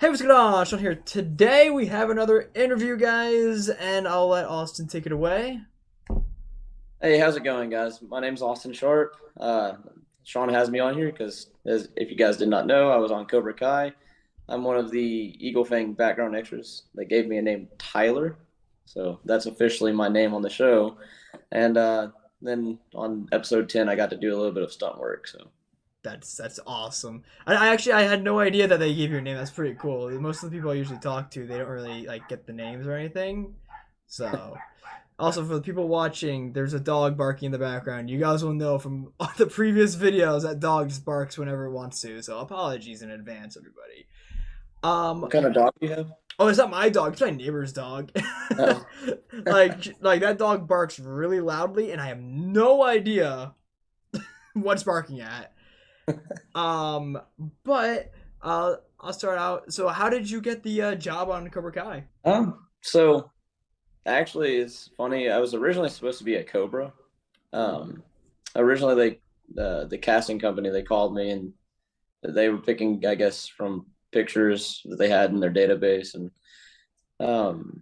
Hey, what's going on? Sean here. Today we have another interview, guys, and I'll let Austin take it away. Hey, how's it going, guys? My name's Austin Sharp. Sean has me on here because, if you guys did not know, I was on Cobra Kai. I'm one of the Eagle Fang background extras. They gave me a name, Tyler, so that's officially my name on the show. And then on episode 10, I got to do a little bit of stunt work. So That's awesome. I had no idea that they gave you a name. That's pretty cool. Most of the people I usually talk to, they don't really like get the names or anything. So, also for the people watching, there's a dog barking in the background. You guys will know from the previous videos that dog just barks whenever it wants to. So apologies in advance, everybody. Um, what kind of dog do you have? Oh, it's not my dog. It's my neighbor's dog. Oh, like that dog barks really loudly, and I have no idea what's barking at. Um, but I'll start out. So, how did you get the job on Cobra Kai? so actually, it's funny. I was originally supposed to be a Cobra. Um, Originally, the casting company they called me and they were picking, I guess, from pictures that they had in their database, and um,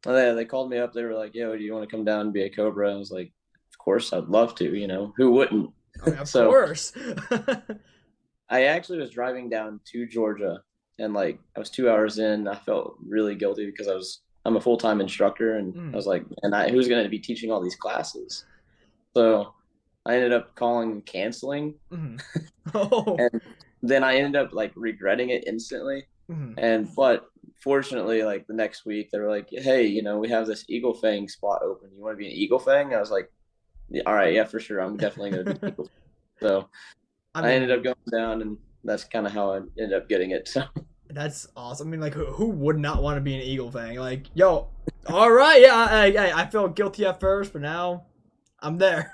they called me up. They were like, "Yo, do you want to come down and be a Cobra?" I was like, "Of course, I'd love to. Who wouldn't?" I mean, of So course. I actually was driving down to Georgia, and like I was 2 hours in. I felt really guilty because I'm a full time instructor, and I Mm. was like, "And who's going to be teaching all these classes?" So I ended up calling and canceling, Mm. Oh. and then I ended up like regretting it instantly. Mm. But fortunately, like the next week, they were like, "Hey, we have this Eagle Fang spot open. You want to be an Eagle Fang?" I was like, yeah, "All right, yeah, for sure. I'm definitely going to be an Eagle." So I I ended up mean, going down, and that's kind of how I ended up getting it. So that's awesome. I mean, like, who would not want to be an Eagle fan? Like, yo, all right, yeah, I felt guilty at first, but now I'm there.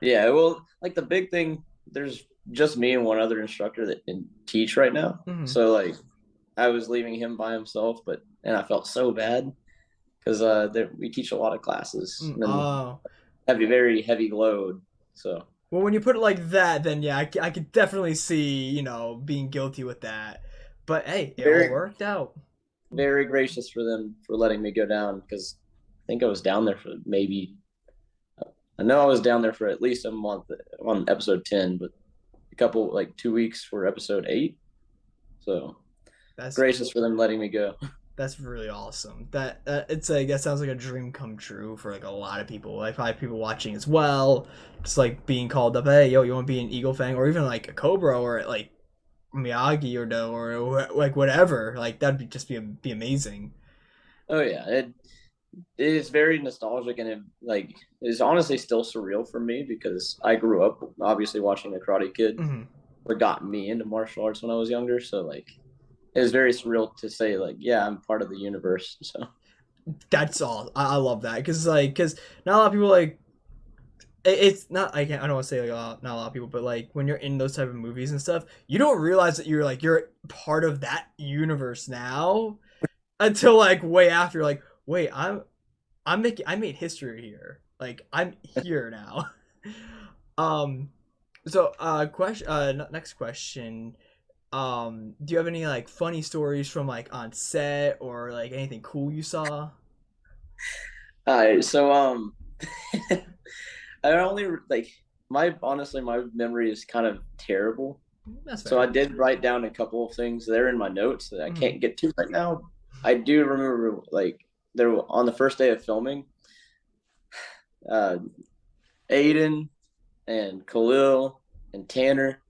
yeah, well, like the big thing, there's just me and one other instructor that can teach right now. Mhm. So like I was leaving him by himself, and I felt so bad because we teach a lot of classes Mm. and Oh. have a very heavy load. So Well, when you put it like that, then yeah, I could definitely see, being guilty with that. But hey, it all very, worked out. very gracious for them for letting me go down because I think I was down there for maybe, I know I was down there for at least a month on episode 10, but a couple, like 2 weeks for episode 8. So That's gracious for them letting me go. that's really awesome. It's like that sounds like a dream come true for like a lot of people. Like probably people watching as well. Just like being called up, hey, yo, you want to be an Eagle Fang or even like a Cobra or like Miyagi or Do or like whatever. Like that'd be amazing. Oh yeah, it is very nostalgic, and it is honestly still surreal for me because I grew up obviously watching The Karate Kid, Mm-hmm. what got me into martial arts when I was younger. So like it was very surreal to say like, yeah, I'm part of the universe. So That's all. I love that because not a lot of people like it's not I don't want to say like not a lot of people, but like when you're in those type of movies and stuff, you don't realize that you're part of that universe now until like way after. You're like, wait, I made history here. Like I'm here now. um. So question. Next question. Do you have any like funny stories from like on set or like anything cool you saw? all right, so I only like my honestly my memory is kind of terrible. That's So I fair. did write down a couple of things there in my notes that I Mm-hmm. can't get to right now. I do remember like there on the first day of filming, uh, Aiden and Khalil and Tanner,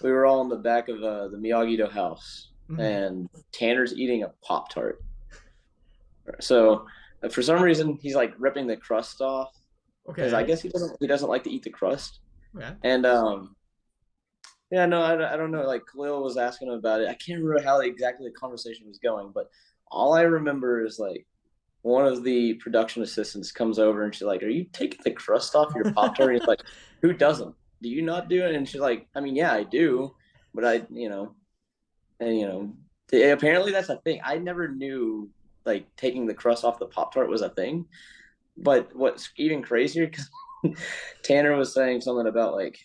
we were all in the back of the Miyagi-Do house, Mm-hmm. and Tanner's eating a Pop Tart. So for some reason, he's like ripping the crust off because I Okay. guess he doesn't like to eat the crust. Okay. And yeah, no, I don't know. Like Khalil was asking him about it. I can't remember how exactly the conversation was going, but all I remember is like one of the production assistants comes over and she's like, "Are you taking the crust off your Pop Tart?" And he's like, "Who doesn't? Do you not do it?" And she's like, "I mean, yeah, I do, but apparently that's a thing. I never knew like taking the crust off the Pop Tart was a thing. But what's even crazier because Tanner was saying something about like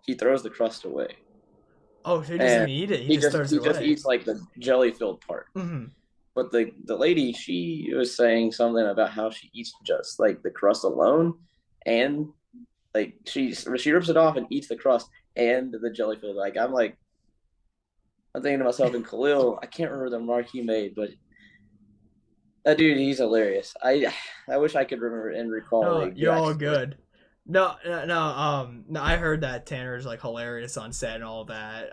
he throws the crust away. Oh, so he doesn't and even eat it. He just throws it he just away. eats like the jelly filled part. Hmm. But the lady, she was saying something about how she eats just like the crust alone, and like she rips it off and eats the crust and the jelly filled. Like I'm thinking to myself, and Khalil, I can't remember the remark he made, but that dude, he's hilarious. I wish I could remember and recall the No, you're exact all story. good. No, no, no, no. I heard that Tanner's like hilarious on set and all that.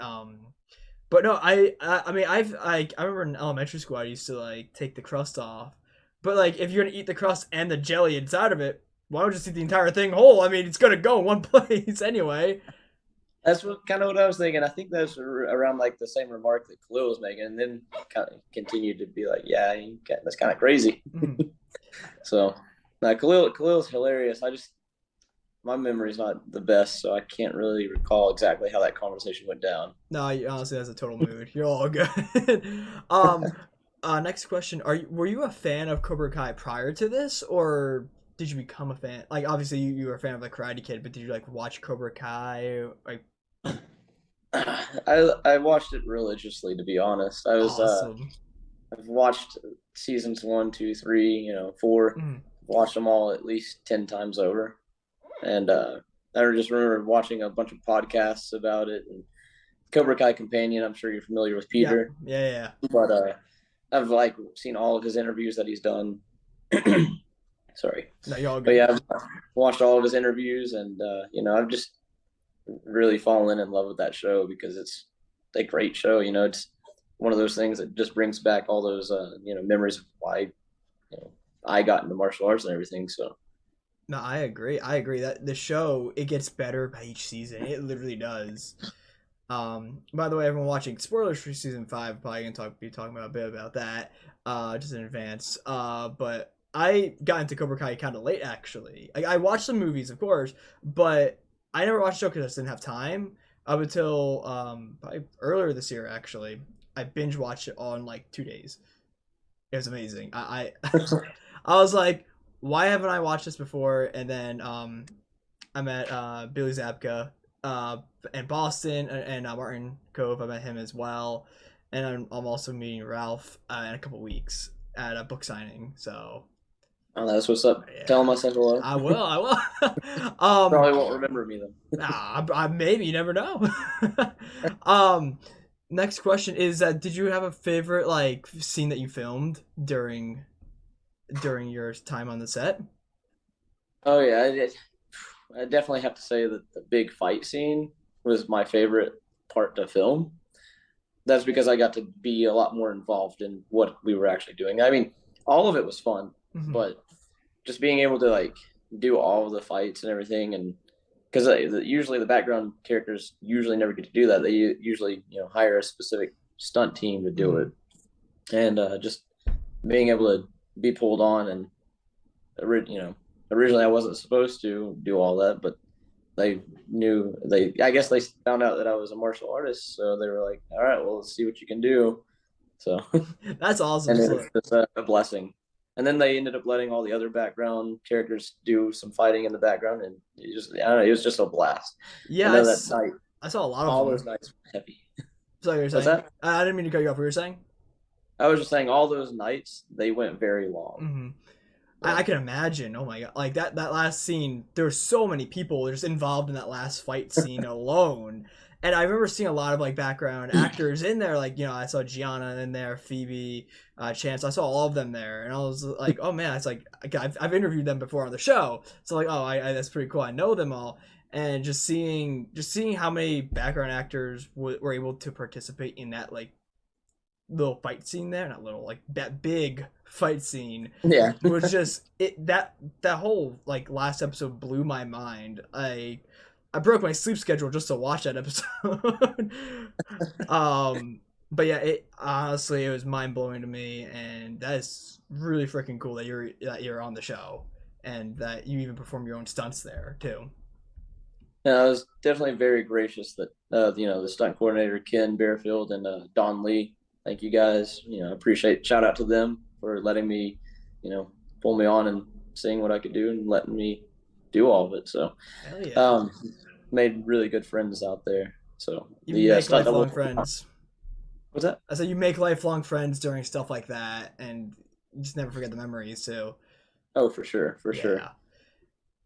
But no, I mean, I remember in elementary school I used to like take the crust off. But like, if you're gonna eat the crust and the jelly inside of it, why don't you just eat the entire thing whole? I mean, it's gonna go in one place anyway. That's what kind of what I was thinking. I think that's around like the same remark that Khalil was making, and then kind of continued to be like, "Yeah, that's kind of crazy." Mhm. So, now Khalil's hilarious. I just my memory's not the best, so I can't really recall exactly how that conversation went down. No, honestly, that's a total mood. You're all good. um, next question: were you a fan of Cobra Kai prior to this, or did you become a fan? Like, obviously, you were a fan of the Karate Kid, but did you like watch Cobra Kai? Like, I watched it religiously, to be honest. awesome. I've watched seasons one, two, three, four. Mm. Watched them all at least 10 times over, and I just remember watching a bunch of podcasts about it. And Cobra Kai Companion, I'm sure you're familiar with Yeah, Peter, yeah, yeah. but I've like seen all of his interviews that he's done. Sorry, No, you're all but good. yeah, I've watched all of his interviews, and I've just really fallen in love with that show because it's a great show. It's one of those things that just brings back all those memories of why I got into martial arts and everything. So No, I agree. I agree that the show it gets better by each season. It literally does. By the way, everyone watching spoilers for season five, probably gonna be talking about a bit about that, just in advance. But I got into Cobra Kai kind of late actually. I watched some movies, of course, but I never watched the show because I just didn't have time. Up until probably earlier this year, actually, I binge watched it all in like 2 days. It was amazing. I was like, why haven't I watched this before? And then I met Billy Zabka uh, in Boston and Martin Cove. I met him as well, and I'm also meeting Ralph in a couple weeks at a book signing. So that's what's up. Tell him yeah, I said hello. I will. I will. Probably won't remember me though. Maybe you never know. um, next question is did you have a favorite like scene that you filmed during your time on the set? Oh yeah, I definitely have to say that the big fight scene was my favorite part to film. That's because I got to be a lot more involved in what we were actually doing. I mean, all of it was fun, Hmm. but just being able to like do all of the fights and everything, and because usually the background characters usually never get to do that. They usually hire a specific stunt team to do it, Hmm. and just being able to be pulled on and originally I wasn't supposed to do all that, but I guess they found out that I was a martial artist, so they were like, all right, well, let's see what you can do. So, That's awesome. and Just it's just a blessing. And then they ended up letting all the other background characters do some fighting in the background, and I don't know, it was just a blast. yeah, And then that night, I saw a lot of all those them. nights were heavy. So you're What's saying? that? I didn't mean to cut you off. What you were saying? I was just saying all those nights they went very long. Hmm. I So can imagine. Oh my god! Like that last scene. There's so many people just involved in that last fight scene alone. And I remember seeing a lot of like background actors in there. Like I saw Gianna in there, Phoebe, Chance. I saw all of them there, and I was like, oh man, it's like I've interviewed them before on the show. So like, oh, that's pretty cool. I know them all. And just seeing how many background actors were able to participate in that like little fight scene there, not little, like that big fight scene yeah, was just that whole like last episode blew my mind. I broke my sleep schedule just to watch that episode. But yeah, it honestly it was mind blowing to me, and that is really freaking cool that you're on the show and that you even perform your own stunts there too. and I was definitely very gracious that the stunt coordinator Ken Bearfield and Don Lee. Thank you guys. Appreciate shout out to them for letting me, you know, pull me on and seeing what I could do and letting me do all of it. So Hell yeah. um, made really good friends out there. So You the make stunt double. lifelong friends. What's that? I said you make lifelong friends during stuff like that, and you just never forget the memories too. Oh, for sure, for sure. Yeah.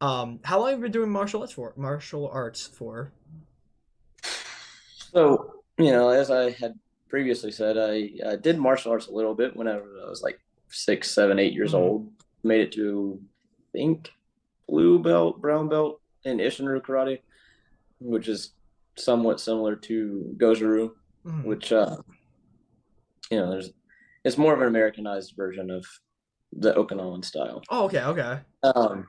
How long have you been doing martial arts for? Martial arts for? So, as I had previously said, I did martial arts a little bit whenever I was like 6, 7, 8 years Mm-hmm. old. Made it to, I think, blue belt, brown belt in Ishinru karate, which is somewhat similar to Goju-Ryu, Mm-hmm. which there's it's more of an Americanized version of the Okinawan style. Oh, okay, okay. Um,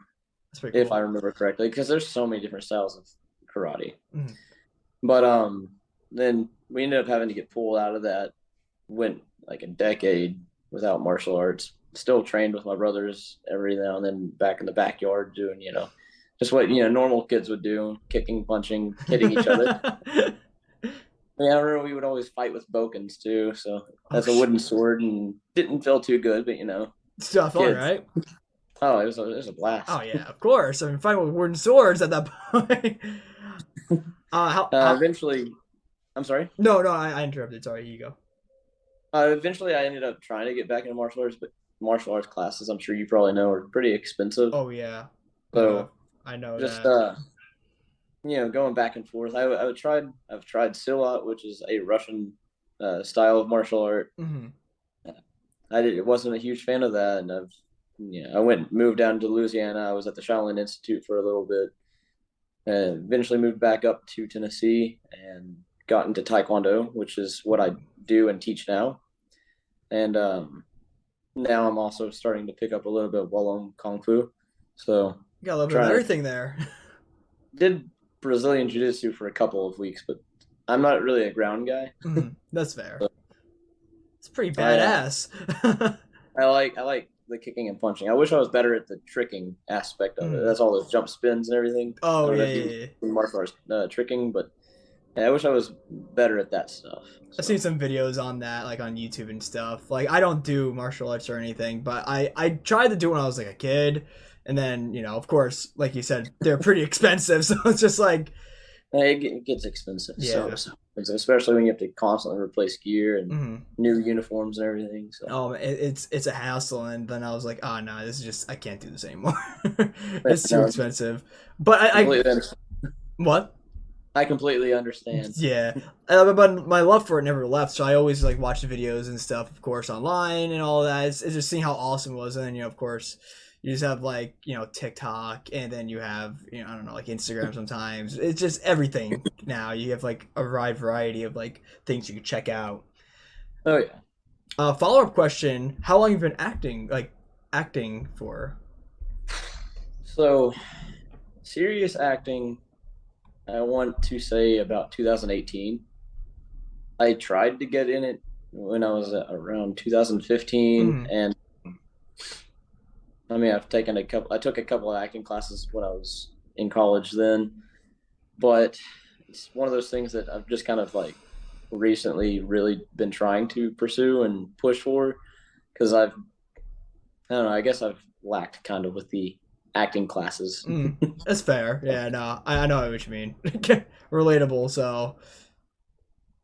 That's pretty if I cool. remember correctly, because there's so many different styles of karate. Mm-hmm. But then we ended up having to get pulled out of that. Went like a decade without martial arts. Still trained with my brothers every now and then back in the backyard doing, just what normal kids would do, kicking, punching, hitting each other. Yeah, I remember we would always fight with bokens too. So Oh, that's a wooden sword and didn't feel too good, but still fun, kids. right? Oh, it was a Oh blast. yeah, of course. I mean, fighting with wooden swords at that point. How? Eventually, I'm sorry. No, no, I interrupted. Sorry, here you go. Eventually, I ended up trying to get back into martial arts, but martial arts classes, I'm sure you probably know, are pretty expensive. Oh yeah, no, So I know just that. going back and forth. I've tried Silat, which is a Russian style of martial art. Mm-hmm. Wasn't a huge fan of that, and I went moved down to Louisiana. I was at the Shaolin Institute for a little bit, and eventually moved back up to Tennessee and got into Taekwondo, which is what I do and teach now. And now I'm also starting to pick up a little bit of Wallong Kung Fu. So You got a little bit of trying to everything there. did Brazilian Jiu Jitsu for a couple of weeks, but I'm not really a ground guy. Mm, that's fair. It's pretty I badass. I like the kicking and punching. I wish I was better at the tricking aspect of it. Mm. That's all those jump spins and everything. I Oh don't know yeah, if you yeah, yeah. martial arts tricking, but yeah, I wish I was better at that stuff. I've seen So some videos on that, like on YouTube and stuff. Like I don't do martial arts or anything, but I tried to do it when I was like a kid, and then of course, like you said, they're pretty expensive. So it's just like, it gets expensive. So, yeah. so especially when you have to constantly replace gear and Mm. new uniforms and everything. So It's a hassle, and then I was like, oh no, this is just I can't do this anymore. It's too no, expensive. But completely, what? I completely understand. Yeah, but my love for it never left. So I always like watch the videos and stuff, of course, online and all that. It's just seeing how awesome it was, and then of course, you just have like TikTok, and then you have I don't know, like Instagram. Sometimes it's just everything now. You have like a wide variety of like things you can check out. Oh yeah. Follow up question: how long have you been acting for? So serious acting, I want to say about 2018. I tried to get in it when I was around 2015, Mm, and I mean I've taken a couple. I took a couple of acting classes when I was in college then, but it's one of those things that I've just kind of like recently really been trying to pursue and push for because I don't know, I guess I've lacked kind of with the acting classes. mm, that's fair. Yeah, no, I know what you mean. Relatable. So,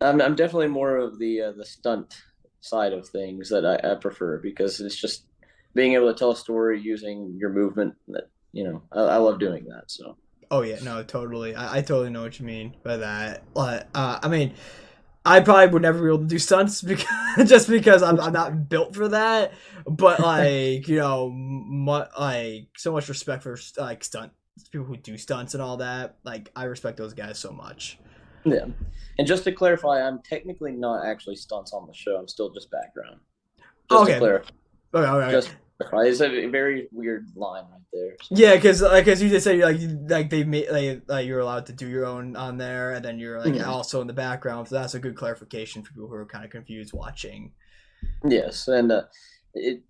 I'm definitely more of the stunt side of things that I prefer because it's just being able to tell a story using your movement that I love doing that. So oh yeah, no, totally. I totally know what you mean by that. I mean, I probably would never be able to do stunts because just because I'm not built for that. But like like so much respect for like stunt people who do stunts and all that. Like I respect those guys so much. yeah, and just to clarify, I'm technically not actually stunts on the show. I'm still just background. Just to Okay, clarify, okay, okay. just to clarify. It's a very weird line right there. So. Yeah, because you just say like they made like you're allowed to do your own on there, and then you're like Mhm. also in the background. So that's a good clarification for people who are kind of confused watching. Yes, and it.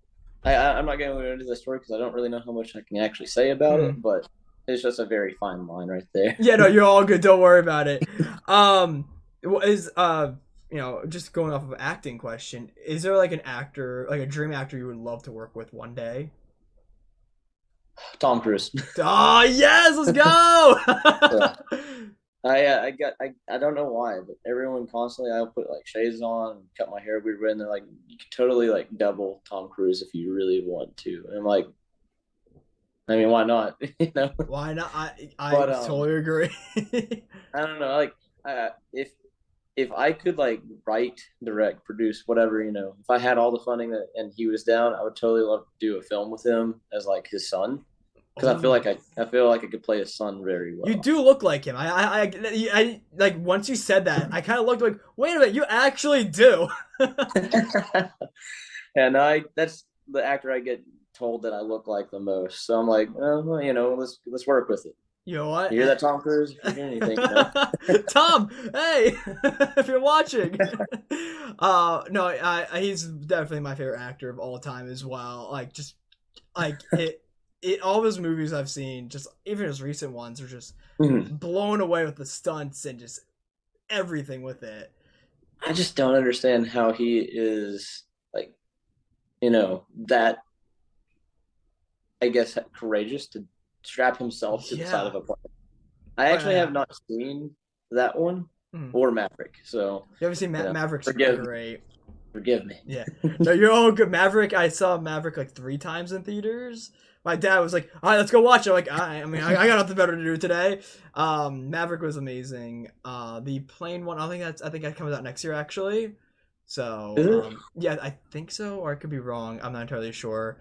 I'm not going to go into the story because I don't really know how much I can actually say about it, Mm. but it's just a very fine line right there. Yeah, no, you're all good. Don't worry about it. Is just going off of an acting question, is there like an actor, like a dream actor you would love to work with one day? Tom Cruise. Oh yes, let's So, go. I don't know why, but everyone constantly I'll put like shades on, and cut my hair weird way, and they're like, you could totally like double Tom Cruise if you really want to. And I'm like, I mean, why not? Why not? I But totally agree. I don't know. Like, if I could like write, direct, produce, whatever, if I had all the funding and he was down, I would totally love to do a film with him as like his son. Because Oh, I feel like I could play his son very you well. do look like him. Like once you said that, I kind of looked like, wait a minute, you actually do. And that's the actor I get told that I look like the most. So I'm like, well, let's work with it. You know what? You hear that, Tom Cruise? If you're hearing anything. Tom, hey, if you're watching, no, he's definitely my favorite actor of all time as well. Like, just like all of his movies I've seen, just even his recent ones, are just Mhm. blown away with the stunts and just everything with it. I just don't understand how he is like, that I guess courageous to strap himself to the side Yeah. of a plane. I Oh actually have yeah. not seen that one Mhm. or Maverick, so You haven't seen Maverick's forgive great. forgive me. Yeah. No, you're all good. Maverick, I saw Maverick like 3 times in theaters. My dad was like, "All right, let's go watch it." I'm like, I mean, I got nothing better to do today. Maverick was amazing. The plane one, I think that comes out next year actually. So, Is it? yeah, I think so, or I could be wrong. I'm not entirely sure.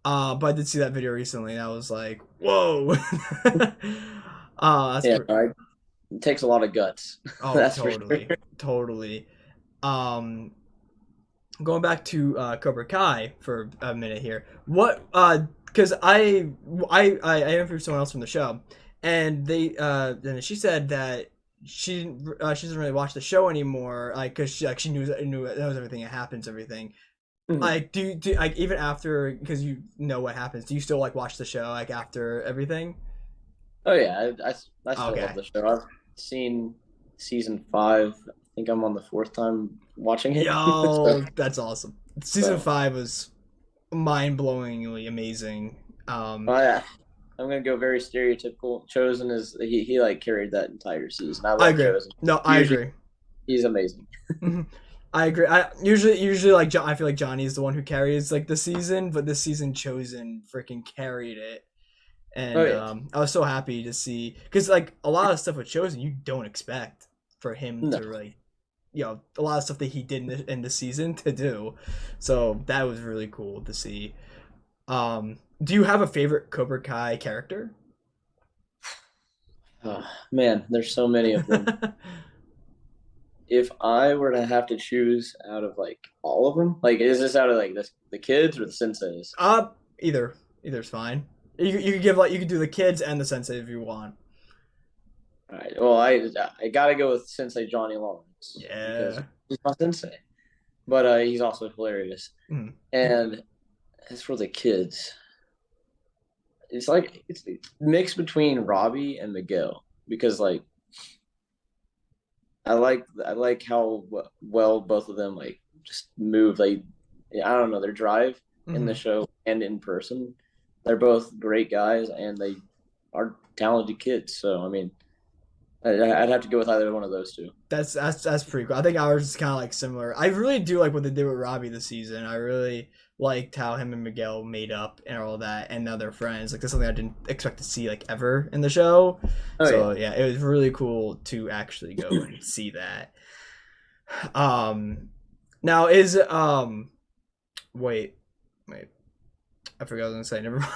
But I did see that video recently, and I was like, "Whoa!" That's Yeah, it takes a lot of guts. oh, That's for sure. totally, totally. Um, Going back to Cobra Kai for a minute here. What? Because I interviewed someone else from the show, and and she said that she doesn't really watch the show anymore, like because she knows everything that happens, everything. Mhm. Like, do like even after because you know what happens, do you still like watch the show like after everything? Oh yeah, I still love Okay. the show. I've seen season 5. I think I'm on the fourth time watching it. so, Yo, that's awesome. Season so, 5 was mind-blowingly amazing. oh yeah, I'm gonna go very stereotypical. Chosen is he like carried that entire season. I I love agree. Chosen. No, I Usually agree. he's amazing. Mhm. I agree. I usually like I feel like Johnny is the one who carries like the season, but this season Chosen freaking carried it, Oh and yeah, I was so happy to see because like a lot of stuff with Chosen you don't expect for him no, to like a lot of stuff that he did in the season to do, so that was really cool to see. Do you have a favorite Cobra Kai character? oh, man, there's so many of them. If I were to have to choose out of like all of them, like is this out of like the kids or the senseis? uh, either either's fine. You could give like you could do the kids and the sensei if you want. All right. Well, I gotta go with Sensei Johnny Lawrence because Yeah. he's my sensei, but he's also hilarious. Mm. And as for the kids, it's mixed between Robbie and Miguel because like I like how well both of them like just move. Like I don't know their drive in the Hmm. show and in person. They're both great guys and they are talented kids. So I mean, I'd have to go with either one of those two. That's pretty cool. I think ours is kind of like similar. I really do like what they did with Robbie this season. I really liked how him and Miguel made up and all that, and now they're friends. Like that's something I didn't expect to see like ever in the show. Oh yeah. So yeah, it was really cool to actually go and see that. Um, Now is wait wait I forgot what I was gonna say. Never mind.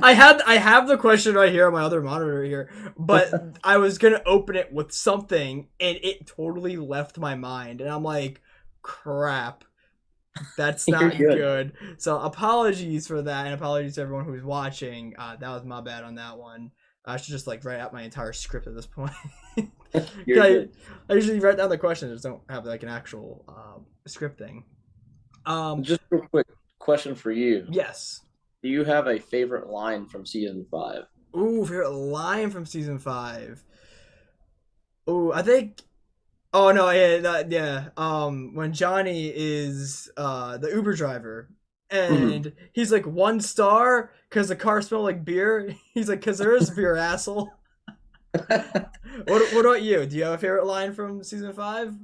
I have the question right here on my other monitor here, but I was gonna open it with something and it totally left my mind, and I'm like, crap, that's You're not good. good. So apologies for that, and apologies to everyone who's watching. That was my bad on that one. I should just like write out my entire script at this point. You're I, good. I usually write down the questions, just don't have like an actual script thing. Um, Just real quick question for you. yes. Do you have a favorite line from season 5? Ooh, favorite line from season 5. Ooh, I think. Oh no, yeah, yeah. When Johnny is the Uber driver, Mhm. and he's like 1 star because the car smelled like beer. He's like, "Cause there is beer, asshole." What about you? Do you have a favorite line from season 5?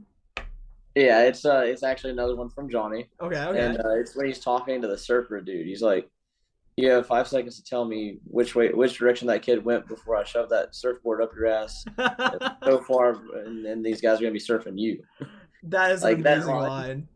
Yeah, it's actually another one from Johnny, Okay, and okay. it's when he's talking to the surfer dude. He's like, "You have 5 seconds to tell me which direction that kid went before I shove that surfboard up your ass. So far, and these guys are gonna be surfing you." That is an Like that amazing line, line.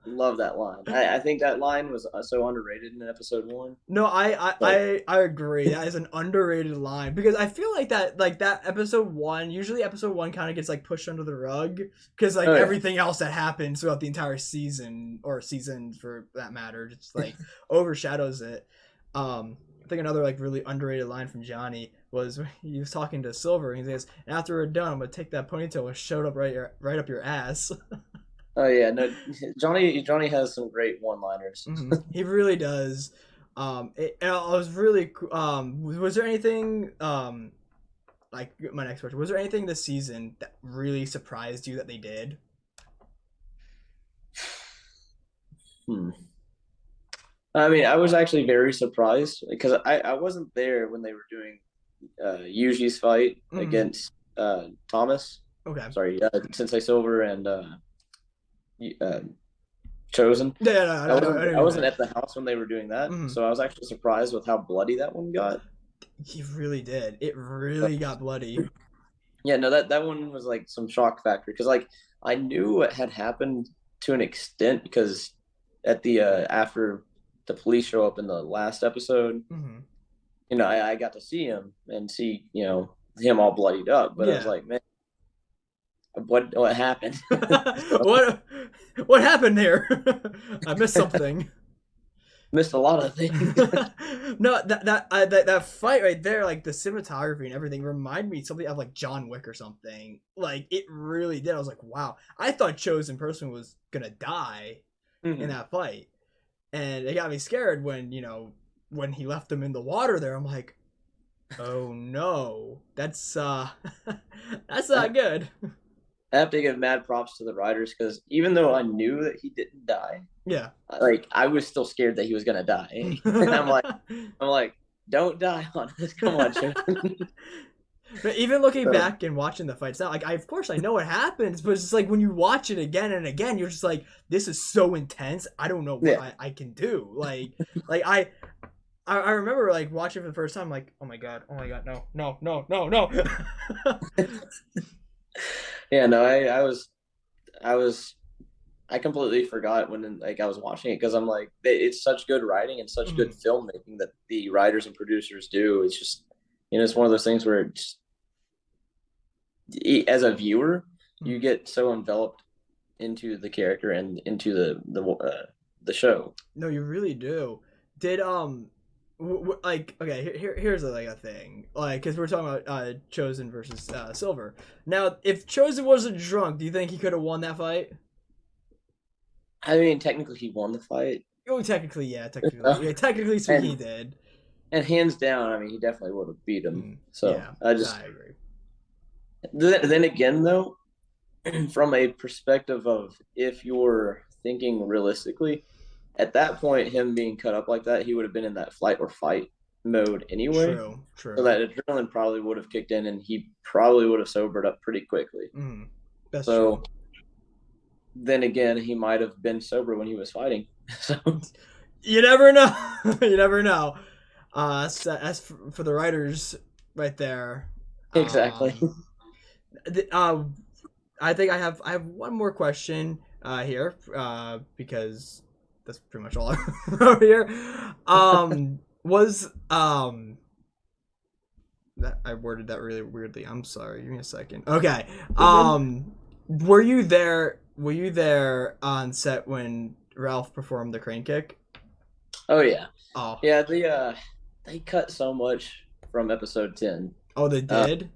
love that line. I think that line was so underrated in episode one. No, I, Like, I I agree. That is an underrated line because I feel like that episode one. Usually, episode one kind of gets like pushed under the rug because like oh yeah, everything else that happens throughout the entire season or seasons for that matter just like overshadows it. I think another like really underrated line from Johnny was when he was talking to Silver and he says, "After we're done, I'm gonna take that ponytail and shove it up right up your ass." oh yeah. No, Johnny has some great one-liners. He really does. I was really. Was there anything? Like my next question. Was there anything this season that really surprised you that they did? Hmm. I mean, I was actually very surprised because I wasn't there when they were doing Yuji's fight Mm, against Thomas. okay. Sorry, Sensei Silver and uh, Chosen. Yeah, yeah, no, I know what I you wasn't meant. at the house when they were doing that, Mm, so I was actually surprised with how bloody that one got. he really did. It But really got bloody. yeah, no, that one was like some shock factor because like I knew what had happened to an extent because at the after the police show up in the last episode, Hmm. I got to see him and see him all bloodied up, but I was Yeah. like, man, what happened? So what what happened there? I missed something. missed a lot of things. No, that fight right there, like the cinematography and everything, remind me something of like John Wick or something. Like it really did. I was like, wow. I thought Chosen Person was gonna die in Mhm. that fight, and it got me scared when when he left him in the water there. I'm like, oh no, that's that's not good. I have to give mad props to the writers because even though I knew that he didn't die, Yeah. like I was still scared that he was gonna die. And I'm like, don't die on us. Come on, Chosen. But even looking So back and watching the fights now, like of course I know what happens, but it's just like when you watch it again and again, you're just like, this is so intense. I don't know what yeah, I can do. Like I remember like watching for the first time, like, oh my god, no, no, no, no, no. yeah. No, I was I completely forgot when like I was watching it because I'm like it's such good writing and such good Mhm. filmmaking that the writers and producers do. It's just it's one of those things where as a viewer you Mhm. get so enveloped into the character and into the show. No, you really do. Did like okay, here's like a thing, like because we're talking about Chosen versus Silver. Now, if Chosen wasn't drunk, do you think he could have won that fight? I mean, technically he won the fight, Oh, technically speaking, he and did. hands down, I mean he definitely would have beat him. Mm, So yeah, I just I agree. then again though, from a perspective of if you're thinking realistically, at that point, him being cut up like that, he would have been in that flight or fight mode anyway. True, So true. that adrenaline probably would have kicked in and he probably would have sobered up pretty quickly. Mm, that's true. So then again, he might have been sober when he was fighting. So You never know. You never know. As for the writers right there. exactly. Um, th- uh, I think I have one more question here because that's pretty much all I wrote here. Was that I worded that really weirdly. I'm sorry. Give me a second. Okay. Were you there? Were you there on set when Ralph performed the crane kick? Oh yeah, Oh, yeah. They cut so much from episode 10. oh, they Uh, did.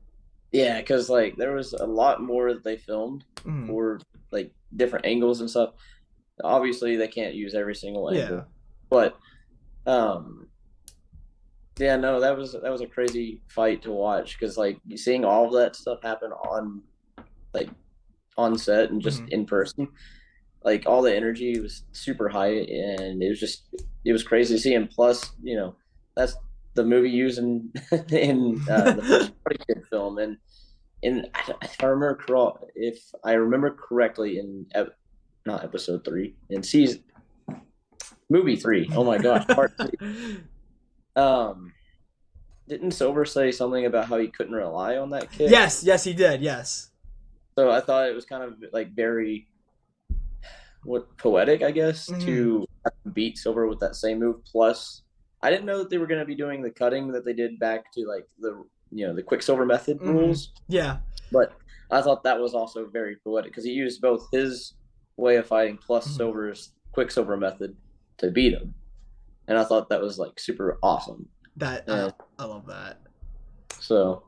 yeah, because like there was a lot more that they filmed Mm, for like different angles and stuff. Obviously, they can't use every single yeah. angle, but um, yeah, no, that was a crazy fight to watch because like seeing all of that stuff happen like on set and just Mm, in person, like all the energy was super high and it was crazy to see. And plus, that's the movie used in in the first Karate Kid film, and if I remember correctly, not episode 3, in season movie 3. Oh my gosh, part 3. Um, didn't Silver say something about how he couldn't rely on that kick? Yes, yes, he did. Yes. So I thought it was kind of like very what poetic, I guess, Hmm. to beat Silver with that same move. Plus, I didn't know that they were going to be doing the cutting that they did back to like the Quicksilver method Hmm. rules. Yeah. But I thought that was also very poetic because he used both his way of fighting plus Hmm. Silver's Quicksilver method to beat him, and I thought that was like super awesome. That And I love that. so,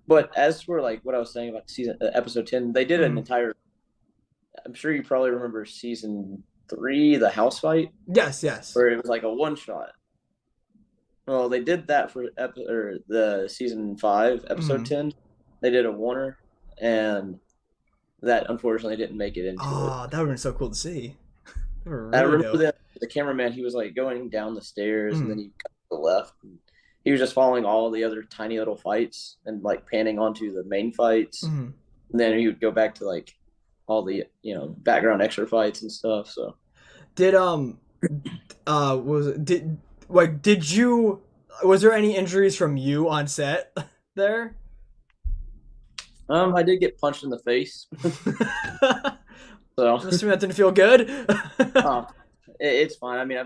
but as for like what I was saying about episode 10, they did an Hmm. entire. I'm sure you probably remember season 3, the house fight, Yes, yes. where it was like a one shot. Well, they did that for or the season 5, episode Hmm. 10. They did a Warner, and that unfortunately didn't make it into it. Oh, that would have been so cool to see. That would I really remember dope. the cameraman. He was like going down the stairs, and then Hmm. he cut to the left. And he was just following all the other tiny little fights and like panning onto the main fights. Hmm. And then he would go back to like all the background extra fights and stuff. So Did was it, did like did you was there any injuries from you on set there? I did get punched in the face. So Assuming that didn't feel good. um, it's fine. I mean,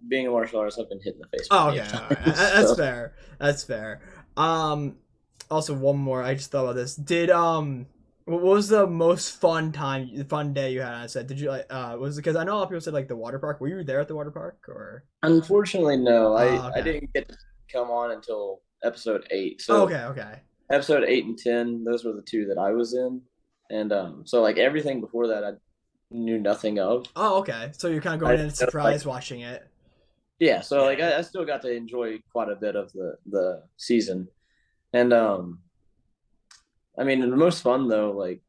being a martial artist, I've been hit in the face Oh, plenty okay, of all right. times. That's So fair. That's fair. Um, Also one more. I just thought about this. Did what was the most fun day you had on set? Did you like was it because I know a lot of people said like the water park. Were you there at the water park or? unfortunately, no, I Okay. didn't get to come on until episode 8. So Okay. Okay. episode 8 and 10, those were the two that I was in, and so like everything before that, I knew nothing of. Oh, okay. So you're kind of I going in like surprise watching it. yeah, so like Yeah. I still got to enjoy quite a bit of the season, and I mean the most fun though, like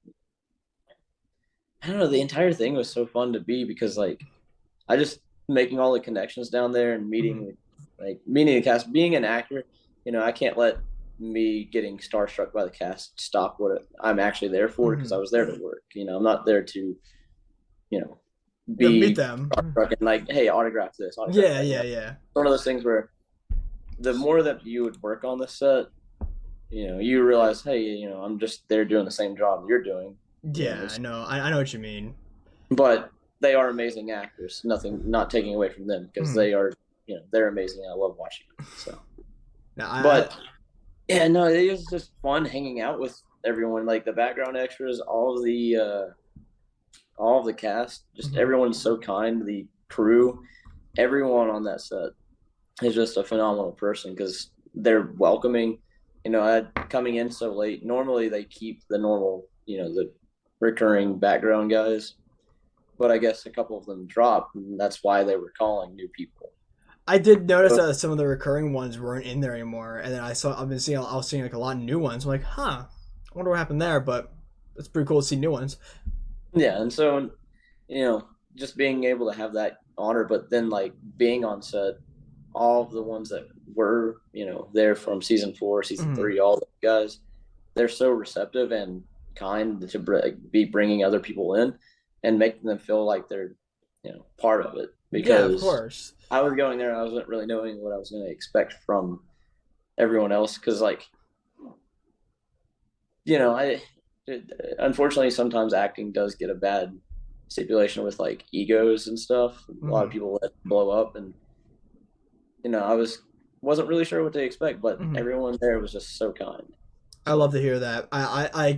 I don't know, the entire thing was so fun to be because like I just making all the connections down there and Mhm. meeting the cast, being an actor, I can't let me getting starstruck by the cast stop what I'm actually there for because I Mhm. was there to work. I'm not there to, you know, Yeah, meet be them. starstruck and like, hey, autograph this, autograph Yeah. that. Yeah. Yeah. One of those things where the more that you would work on the set, you realize, hey, I'm just there doing the same job you're doing. Yeah. I know. I know what you mean. But they are amazing actors. Nothing, not taking away from them because Mhm. they are, they're amazing. I love watching them. So, No, but yeah, no, it was just fun hanging out with everyone, like the background extras, all of the cast, just mhm. everyone's so kind. The crew, everyone on that set is just a phenomenal person because they're welcoming. Coming in so late. Normally they keep the normal, the recurring background guys, but I guess a couple of them dropped, and that's why they were calling new people. I did notice So, that some of the recurring ones weren't in there anymore, and then I was seeing like a lot of new ones. I'm like, huh, I wonder what happened there. But it's pretty cool to see new ones. yeah, and so just being able to have that honor, but then like being on set, all of the ones that were there from season 4, season Mhm. 3, all the guys, they're so receptive and kind to be bringing other people in and making them feel like they're part of it Yeah, of because course. I was going there and I wasn't really knowing what I was going to expect from everyone else because like I unfortunately sometimes acting does get a bad stipulation with like egos and stuff. A lot of Hmm. people let it blow up, and I wasn't really sure what to expect, but Hmm. everyone there was just so kind. I love So to hear that. I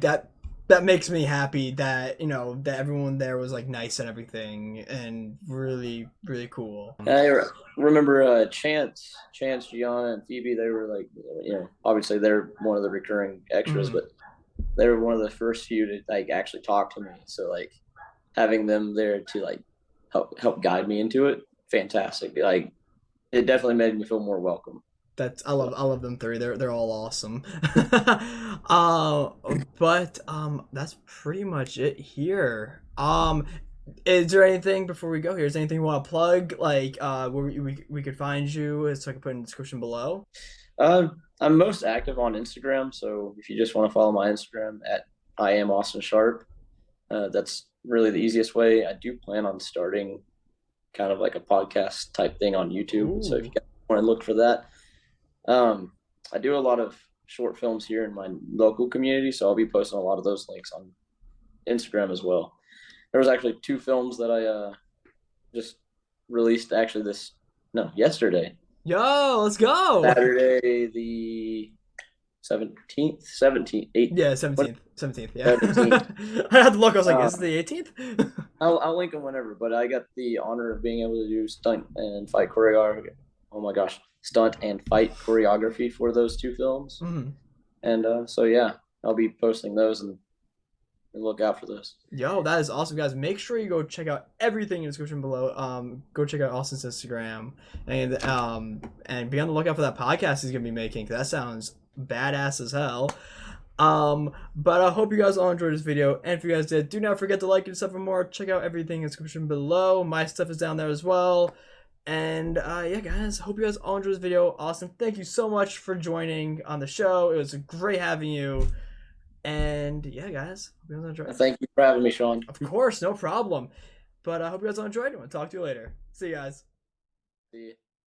that makes me happy that that everyone there was like nice and everything and really really cool. I remember Chance, Gianna, and Phoebe. They were like, obviously they're one of the recurring extras, Hmm. but they were one of the first few to like actually talk to me. So like having them there to like help guide me into it, fantastic. Like it definitely made me feel more welcome. That's So I love them three. They're all awesome. uh, but that's pretty much it here. Is there anything before we go here? Is there anything you want to plug? Like, where we could find you, so I can put in the description below. Uh, I'm most active on Instagram, so if you just want to follow my Instagram at I am Austin Sharp, that's really the easiest way. I do plan on starting kind of like a podcast type thing on YouTube, so if you Ooh. guys want to look for that, um, I do a lot of short films here in my local community, so I'll be posting a lot of those links on Instagram as well. There was actually two films that I just released actually this no yesterday, Yo, let's go. Saturday the 17th, 18th, Yeah, what 17th. Yeah. 17th. I had to look. I was like, is it Um, the 18th? I'll link them whenever, but I got the honor of being able to do stunt and fight choreography. Oh my gosh, stunt and fight choreography for those two films, Mhm. and so yeah, I'll be posting those and look out for those. Yo, that is awesome, guys. Make sure you go check out everything in the description below. Go check out Austin's Instagram and be on the lookout for that podcast he's gonna be making. 'Cause that sounds badass as hell. But I hope you guys all enjoyed this video, and if you guys did, do not forget to like and stuff and more. Check out everything in the description below. My stuff is down there as well. And yeah, guys, hope you guys all enjoyed this video. Austin, thank you so much for joining on the show. It was great having you. And yeah, guys, hope you guys enjoyed. Thank you for having me, Sean. Of course, no problem. But I hope you guys all enjoyed it. I'll talk to you later. See you guys. See you.